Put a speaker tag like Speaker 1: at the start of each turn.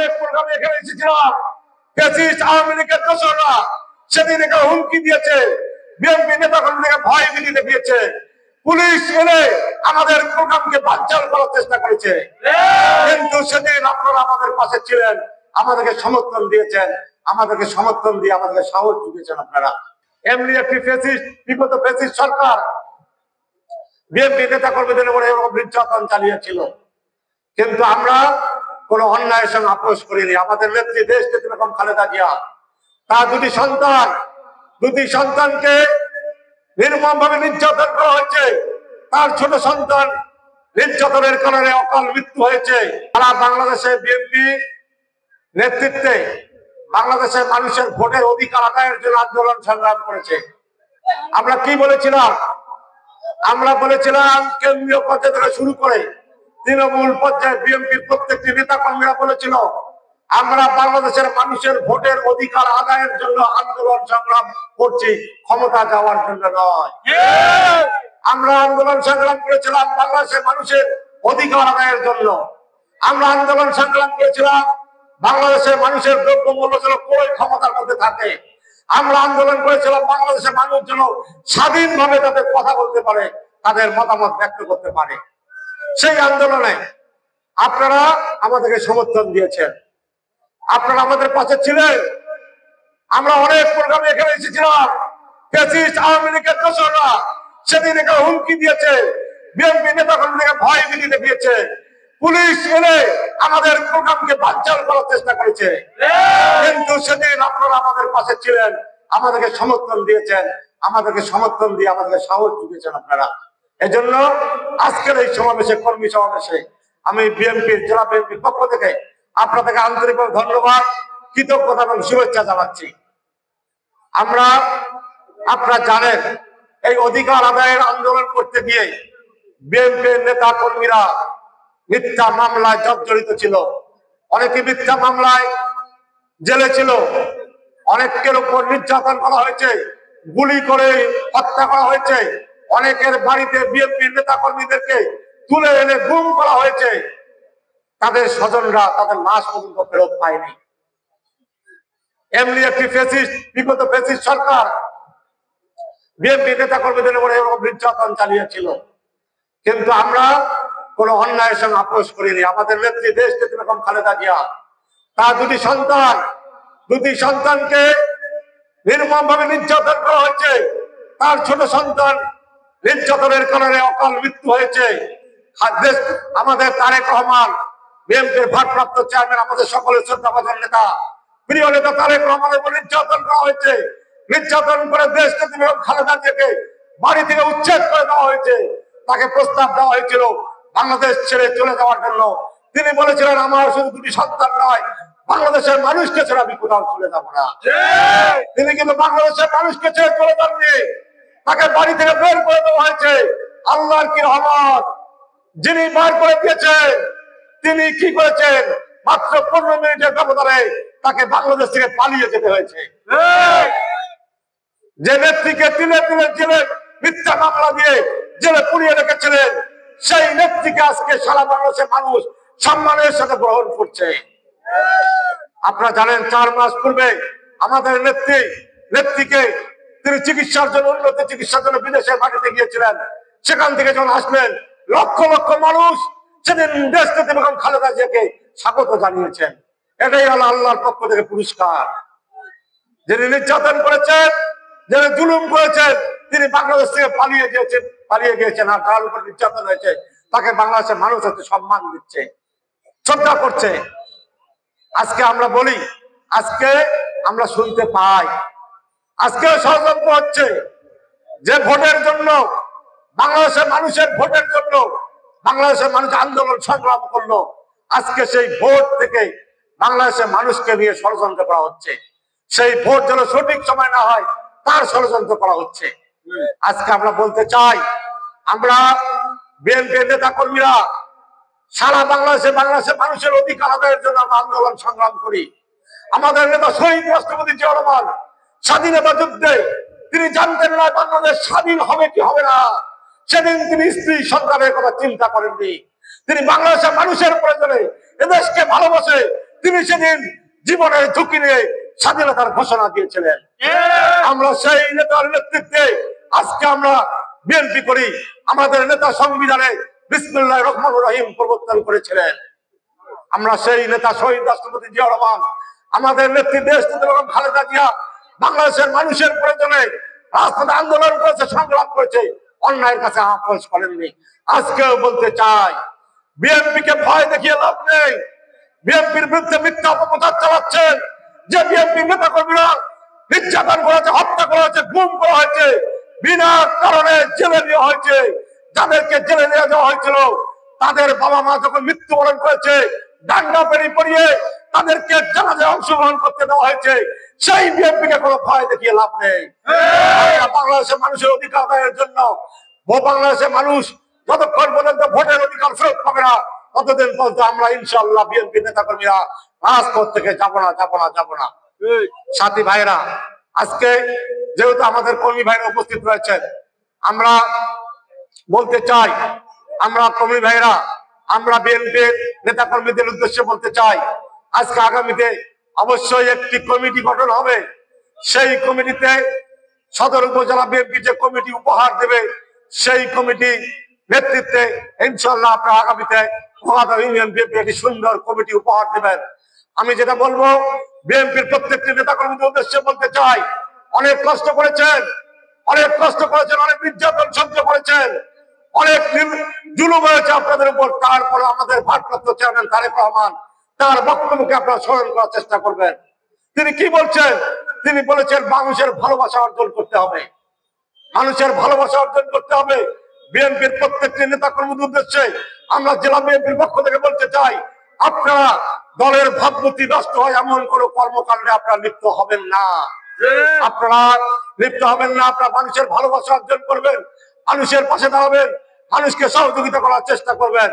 Speaker 1: অনেক প্রোগ্রামে এখানে এসেছিলাম। ফ্যাসিস্ট আওয়ামী লীগের দোসররা সেদিন এখানে হুমকি দিয়েছে, বিএনপি নেতাকর্মীকে ভয় ভীতি দেখিয়েছে, পুলিশ এনে আমাদের প্রোগ্রামকে বানচাল করার চেষ্টা করেছে। কিন্তু সেদিন আপনারা আমাদের পাশে ছিলেন, আমাদেরকে সমর্থন দিয়েছেন, আমাদেরকে সমর্থন দিয়ে আমাদেরকে সাহস জুগিয়েছেন। আপনারা এমনি একটি ফ্যাসিস্ট বিগত ফ্যাসিস্ট সরকার বিএনপি নেতা কর্মীদের উপরে এরকম নির্যাতন চালিয়েছিল, কিন্তু আমরা কোন অন্যায়ের সঙ্গে আপোষ করিনি। আমাদের নেত্রী দেশ নেত্রী বেগম খালেদা জিয়া তার দুটি সন্তানকে নির্মম ভাবে নির্যাতন করা হয়েছে। তার ছোট সন্তান নির্যাতনের কারণে অকাল মৃত্যু হয়েছে। সারা বাংলাদেশে বিএনপি নেতৃত্বে বাংলাদেশের মানুষের ভোটের অধিকার আদায়ের জন্য আন্দোলন সংগ্রাম করেছে। আমরা কি বলেছিলাম? আমরা বলেছিলাম কেন্দ্রীয় পর্যায়ে থেকে শুরু করে তৃণমূল পর্যায়ে বিএনপির প্রত্যেকটি নেতা কর্মীরা বলেছিল আমরা বাংলাদেশের মানুষের ভোটের অধিকার আদায়ের জন্য আন্দোলন সংগ্রাম করছি, ক্ষমতা যাওয়ার জন্য নয়। আমরা আন্দোলন সংগ্রাম করেছিলাম বাংলাদেশের মানুষের অধিকার আদায়ের জন্য। আমরা আন্দোলন সংগ্রাম করেছিলাম বাংলাদেশের মানুষের দ্রব্যমূল্য যেন কই ক্ষমতার মধ্যে থাকে। আমরা আন্দোলন করেছিলাম বাংলাদেশের মানুষ যেন স্বাধীনভাবে তাদের কথা বলতে পারে, তাদের মতামত ব্যক্ত করতে পারে। সেই আন্দোলনে আপনারা আমাদেরকে সমর্থন দিয়েছেন, আপনারা আমাদের পাশে ছিলেন। আমরা অনেক প্রোগ্রামে এখানে এসেছিলাম। ফ্যাসিস্ট আওয়ামী লীগের দোসররা সেদিন এখানে হুমকি দিয়েছে, বিএনপি নেতাকর্মীকে ভয় ভীতি দেখিয়েছে, পুলিশ এনে আমাদের প্রোগ্রামকে বানচাল করার চেষ্টা করেছে। কিন্তু সেদিন আপনারা আমাদের পাশে ছিলেন, আমাদেরকে সমর্থন দিয়েছেন, আমাদেরকে সমর্থন দিয়ে আমাদেরকে সাহস জুগিয়েছেন আপনারা। এজন্য আজকের এই সমাবেশে, কর্মী সমাবেশে আমি বিএনপির জেলা বিএনপির পক্ষ থেকে আপনাদেরকে আন্তরিকভাবে ধন্যবাদ, কৃতজ্ঞতা এবং শুভেচ্ছা জানাচ্ছি। আপনারা জানেন এই অধিকার আদায়ের আন্দোলন করতে গিয়ে বিএনপির নেতা কর্মীরা মিথ্যা মামলায় জর্জরিত ছিল। অনেকে মিথ্যা মামলায় জেলে ছিল, অনেকের উপর নির্যাতন করা হয়েছে, গুলি করে হত্যা করা হয়েছে, অনেকের বাড়িতে বিএনপির নেতা কর্মীদেরকে তুলে এনে গুম করা হয়েছে। তাদের স্বজনরা তাদের লাশ পর্যন্ত ফেরত পায়নি। এমনি একটি বিগত ফ্যাসিস্ট সরকার বিএনপি নেতা কর্মীদের উপরে এরকম নির্যাতন চালিয়েছিল, কিন্তু আমরা কোন অন্যায়ের সঙ্গে আপোষ করিনি। আমাদের নেত্রী দেশ নেত্রী বেগম খালেদা জিয়া তার দুটি সন্তানকে নির্মম ভাবে নির্যাতন করা হয়েছে। তার ছোট সন্তান নির্যাতনের কারণে অকাল মৃত্যু হয়েছে। আমাদের তারেক রহমান বিএনপির ভারপ্রাপ্ত চেয়ারম্যান, আমাদের সকলের শ্রদ্ধাভাজন নেতা, প্রিয় নেতা তারেক রহমানের উপর নির্যাতন করা হয়েছে। নির্যাতন করে দেশ নেত্রী বেগম খালেদা জিয়াকে বাড়ি থেকে উচ্ছেদ করে দেওয়া হয়েছে। তাকে প্রস্তাব দেওয়া হয়েছিল বাংলাদেশ ছেড়ে চলে যাওয়ার জন্য। তিনি বলেছিলেন আমার শুধু দুটি সন্তান নয়, বাংলাদেশের মানুষকে ছেড়ে আমি কোথাও চলে যাবো না। তিনি কিন্তু বাংলাদেশের মানুষকে ছেড়ে চলে যাননি, তাকে বাড়ি থেকে বের করে দেওয়া হয়েছে। আল্লাহর কি রহমত, যিনি বার করে দিয়েছেন তিনি কি করেছেন, মাত্র 15 মিনিটের ব্যবধানে তাকে বাংলাদেশ থেকে পালিয়ে যেতে হয়েছে। যে নেত্রীকে তিলে তিলে জেলে মিথ্যা মামলা দিয়ে জেলে পুড়িয়ে রেখেছিলেন, সেই নেত্রীকে আজকে সারা বাংলাদেশের মানুষ সম্মানের সাথে গ্রহণ করছে। আপনারা জানেন 4 মাস পূর্বে আমাদের নেত্রীকে তিনি চিকিৎসার জন্য, উন্নত চিকিৎসার জন্য বিদেশের মাটিতে গিয়েছিলেন। সেখান থেকে যখন আসলেন লক্ষ লক্ষ মানুষ সেদিন দেশ নেত্রী বেগম খালেদা জিয়াকে স্বাগত জানিয়েছেন। এটাই হলো আল্লাহর পক্ষ থেকে পুরস্কার। যিনি নির্যাতন করেছেন, যিনি জুলুম করেছেন, তিনি বাংলাদেশ থেকে পালিয়ে গিয়েছেন। আর যার উপর নির্যাতন হয়েছে তাকে বাংলাদেশের মানুষ হচ্ছে সম্মান দিচ্ছে, শ্রদ্ধা করছে। আজকে আমরা বলি, আজকে আমরা শুনতে পাই, আজকে ষড়যন্ত্র হচ্ছে যে ভোটের জন্য, বাংলাদেশের মানুষের ভোটের জন্য বাংলাদেশের মানুষ আন্দোলন সংগ্রাম করলো। আজকে সেই ভোট থেকে বাংলাদেশের মানুষকে নিয়ে ষড়যন্ত্র করা হচ্ছে। সেই ভোট যেন সঠিক সময় না হয় তার ষড়যন্ত্র করা হচ্ছে। আজকে আমরা বলতে চাই, আমরা বিএনপি নেতা কর্মীরা সারা বাংলাদেশের মানুষের অধিকার আদায়ের জন্য আমরা আন্দোলন সংগ্রাম করি। আমাদের নেতা শহীদ রাষ্ট্রপতি জিয়াউর রহমান স্বাধীনতা যুদ্ধে তিনি জানতেন না বাংলাদেশ স্বাধীন হবে কি হবে না। সেদিন তিনি স্ত্রী সন্তানের কথা চিন্তা করেননি। তিনি বাংলাদেশের মানুষের প্রয়োজনে, এদেশকে ভালোবাসে তিনি সেদিন জীবনের ঝুঁকি নিয়ে স্বাধীনতার ঘোষণা দিয়েছিলেন। আমরা সেই নেতার নেতৃত্বে আজকে আমরা বিএনপি করি। আমাদের নেতা সংবিধানে বিসমিল্লাহির রহমানির রহিম প্রবর্তন করেছিলেন। আমরা সেই নেতা শহীদ রাষ্ট্রপতি জিয়া রহমান, আমাদের নেত্রী দেশনেত্রী বেগম খালেদা জিয়া বাংলাদেশের মানুষের প্রয়োজনে রাজপথে আন্দোলন করেছে, সংগ্রাম করেছে, অন্যায়ের কাছে আপোষ করেননি। আজকেও বলতে চাই, বিএনপি কে ভয় দেখিয়ে লাভ নেই। বিএনপির বিরুদ্ধে মিথ্যা অপপ্রচার চালাচ্ছেন। যে বিএনপি নেতা কর্মীরা নির্যাতন করা হয়েছে, হত্যা করা হয়েছে, গুম করা হয়েছে, বিনা কারণে জেলে নেওয়া হয়েছে, যাদেরকে জেলে নিয়ে যাওয়া হয়েছিল তাদের বাবা মা যখন মৃত্যুবরণ করেছে, ডান্ডা পেড়ি পড়িয়ে তাদেরকে জানাজায় অংশগ্রহণ করতে দেওয়া হয়েছে। সেই বিএনপি কে কোনো ভয় দেখিয়ে লাভ নেই। বাংলাদেশের মানুষের অধিকার আদায়ের জন্য বাংলাদেশের মানুষ যতক্ষণ পর্যন্ত ভোটের অধিকার ফেরত পাবে না, ততদিন পর্যন্ত আমরা ইনশাআল্লাহ বিএনপি নেতা কর্মীরা রাজপথ থেকে যাবো না। সাথী ভাইরা, আজকে যেহেতু আমাদের কর্মী ভাইরা উপস্থিত রয়েছেন, আমরা বলতে চাই, আমরা কর্মী ভাইরা, আমরা বিএনপির নেতা কর্মীদের উদ্দেশ্যে বলতে চাই, আজকে আগামীতে অবশ্যই একটি কমিটি গঠন হবে। সেই কমিটিতে সদর উপজেলা বিএনপি যে কমিটি উপহার দেবে, সেই কমিটি নেতৃত্বে ইনশাআল্লাহ আপনারা আগামীতে ইউনিয়ন বিএনপি একটি সুন্দর কমিটি উপহার দেবেন। আমি যেটা বলবো, বিএনপির প্রত্যেকটি নেতা কর্মীদের উদ্দেশ্যে বলতে চাই, অনেক কষ্ট করেছেন, অনেক নির্যাতন সহ্য করেছেন, অনেক জুলুম হয়েছে আপনাদের উপর। তারপরে আমাদের ভারপ্রাপ্ত চেয়ারম্যান তারেক রহমান তার বক্তব্যকে আপনারা স্মরণ করার চেষ্টা করবেন। তিনি কি বলছেন? তিনি বলেছেন মানুষের ভালোবাসা অর্জন করতে হবে, মানুষের ভালোবাসা অর্জন করতে হবে। বিএনপির প্রত্যেকটি নেতা কর্মীদের উদ্দেশ্যে আমরা জেলা বিএনপির পক্ষ থেকে বলতে চাই, আপনারা দলের ভাবমূর্তি নষ্ট হয় এমন কোনো কর্মকাণ্ডে আপনারা লিপ্ত হবেন না। আপনারা মানুষের ভালোবাসা অর্জন করবেন, মানুষের পাশে দাঁড়াবেন, মানুষকে সহযোগিতা করার চেষ্টা করবেন।